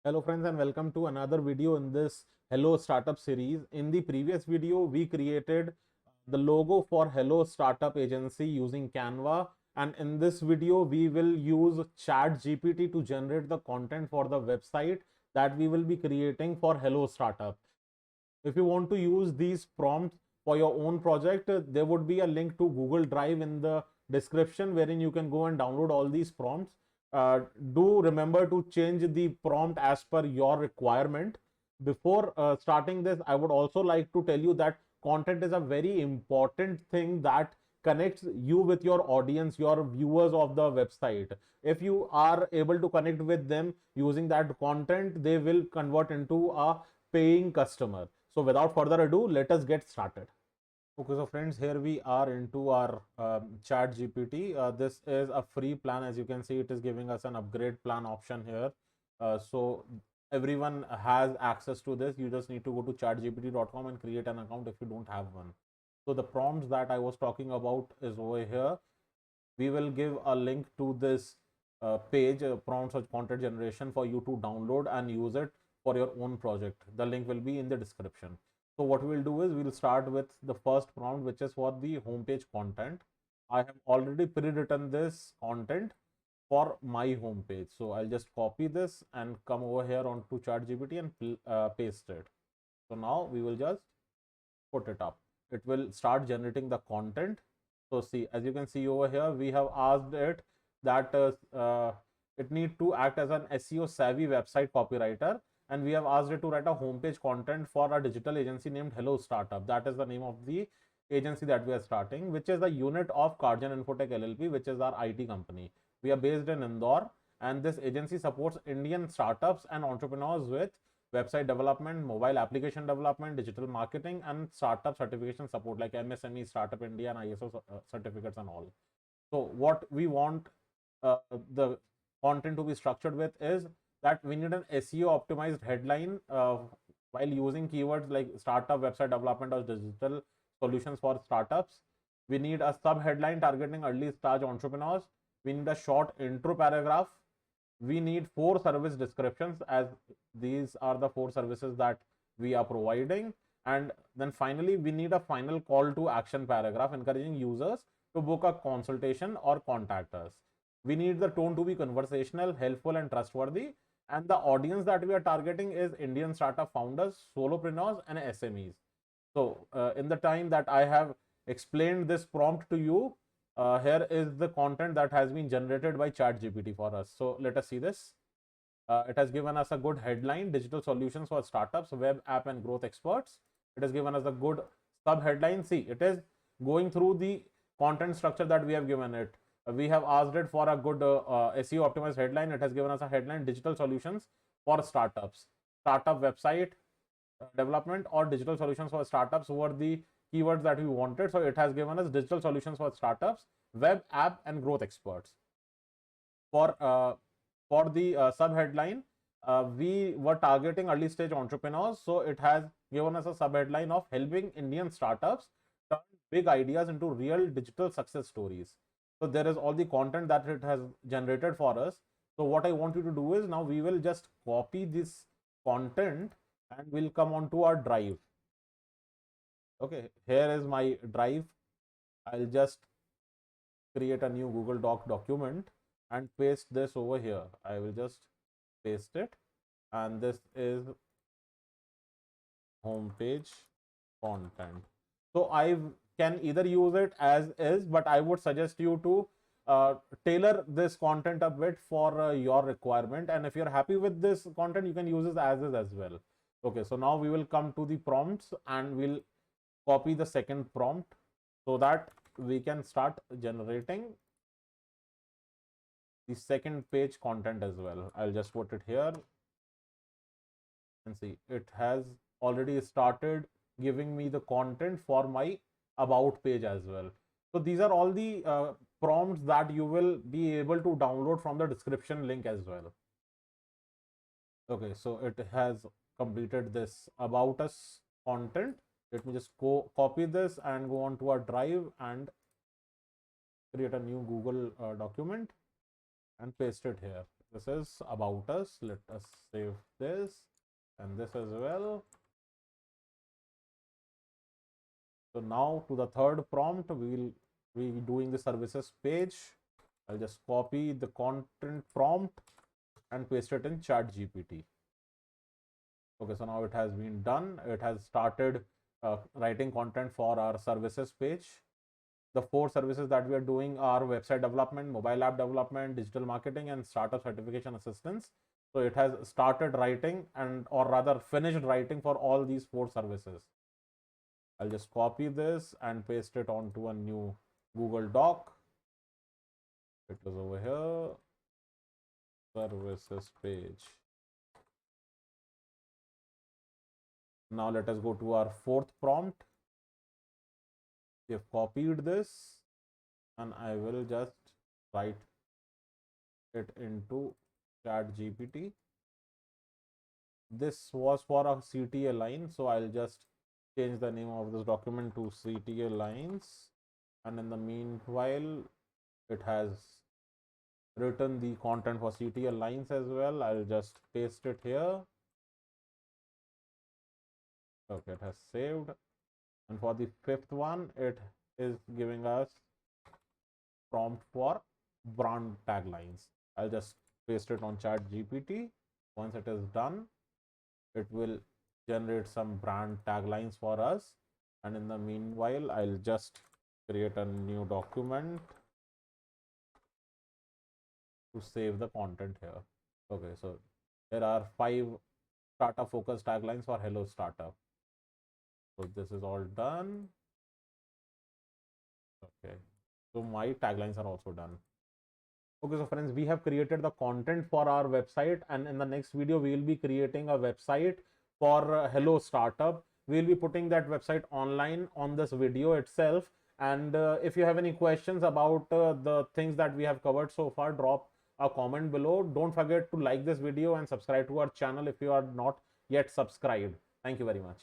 Hello friends and welcome to another video in this Hello Startup series. In the previous video, we created the logo for Hello Startup Agency using Canva, and in this video, we will use ChatGPT to generate the content for the website that we will be creating for Hello Startup. If you want to use these prompts for your own project, there would be a link to Google Drive in the description wherein you can go and download all these prompts. Do remember to change the prompt as per your requirement. Before starting this, I would also like to tell you that content is a very important thing that connects you with your audience, your viewers of the website. If you are able to connect with them using that content, they will convert into a paying customer. So without further ado, let us get started. Okay, so friends, here we are into our chat GPT. This is a free plan. As you can see, it is giving us an upgrade plan option here. So everyone has access to this. You just need to go to chatgpt.com and create an account if you don't have one. So the prompts that I was talking about is over here. We will give a link to this page, prompts of content generation, for you to download and use it for your own project. The link will be in the description. So what we'll do is we'll start with the first prompt, which is for the homepage content. I have already pre-written this content for my homepage. So I'll just copy this and come over here onto ChatGPT and paste it. So now we will just put it up. It will start generating the content. So see, as you can see over here, we have asked it that it need to act as an SEO savvy website copywriter, and we have asked it to write a homepage content for a digital agency named Hello Startup. That is the name of the agency that we are starting, which is the unit of Kartgen Infotech LLP, which is our IT company. We are based in Indore, and this agency supports Indian startups and entrepreneurs with website development, mobile application development, digital marketing, and startup certification support like MSME, Startup India, and ISO certificates and all. So what we want the content to be structured with is that we need an SEO optimized headline while using keywords like startup, website development, or digital solutions for startups. We need a sub headline targeting early stage entrepreneurs. We need a short intro paragraph. We need 4 service descriptions, as these are the 4 services that we are providing. And then finally, we need a final call to action paragraph encouraging users to book a consultation or contact us. We need the tone to be conversational, helpful, and trustworthy. And the audience that we are targeting is Indian startup founders, solopreneurs, and SMEs. So in the time that I have explained this prompt to you, here is the content that has been generated by ChatGPT for us. So let us see this. It has given us a good headline: digital solutions for startups, web app, and growth experts. It has given us a good sub headline. See, it is going through the content structure that we have given it. We have asked it for a good SEO optimized headline. It has given us a headline: digital solutions for startups, startup website development, or digital solutions for startups were the keywords that we wanted. So it has given us digital solutions for startups, web app, and growth experts. For the sub headline, we were targeting early stage entrepreneurs, so it has given us a sub headline of helping Indian startups turn big ideas into real digital success stories. So there is all the content that it has generated for us. So what I want you to do is, now we will just copy this content and we'll come on to our drive. Okay, here is my drive. I'll just create a new Google Doc document and paste this over here. I will just paste it, and this is homepage content. So I can either use it as is, but I would suggest you to tailor this content a bit for your requirement. And if you're happy with this content, you can use this as is as well. Okay, so now we will come to the prompts and we'll copy the second prompt so that we can start generating the second page content as well. I'll just put it here and see, it has already started giving me the content for my about page as well. So these are all the prompts that you will be able to download from the description link as well. Okay, so it has completed this about us content. Let me just go copy this and go on to our drive and create a new Google document and paste it here. This is about us. Let us save this and this as well. So now to the third prompt, we will be doing the services page. I'll just copy the content prompt and paste it in ChatGPT. Okay, so now it has been done. It has started writing content for our services page. The 4 services that we are doing are website development, mobile app development, digital marketing, and startup certification assistance. So it has started writing and or rather finished writing for all these 4 services. I'll just copy this and paste it onto a new Google Doc. It is over here, services page. Now let us go to our 4th prompt. We have copied this and I will just write it into ChatGPT. This was for a CTA line, so I'll just change the name of this document to CTA lines, and in the meanwhile it has written the content for CTA lines as well. I'll just paste it here. Okay, it has saved. And for the 5th one, it is giving us prompt for brand taglines. I'll just paste it on ChatGPT. Once it is done, it will generate some brand taglines for us. And in the meanwhile, I'll just create a new document to save the content here. Okay, so there are 5 startup focused taglines for Hello Startup. So this is all done. Okay, so my taglines are also done. Okay, so friends, we have created the content for our website, and in the next video we will be creating a website for Hello Startup. We will be putting that website online on this video itself. And if you have any questions about the things that we have covered so far, drop a comment below. Don't forget to like this video and subscribe to our channel if you are not yet subscribed. Thank you very much.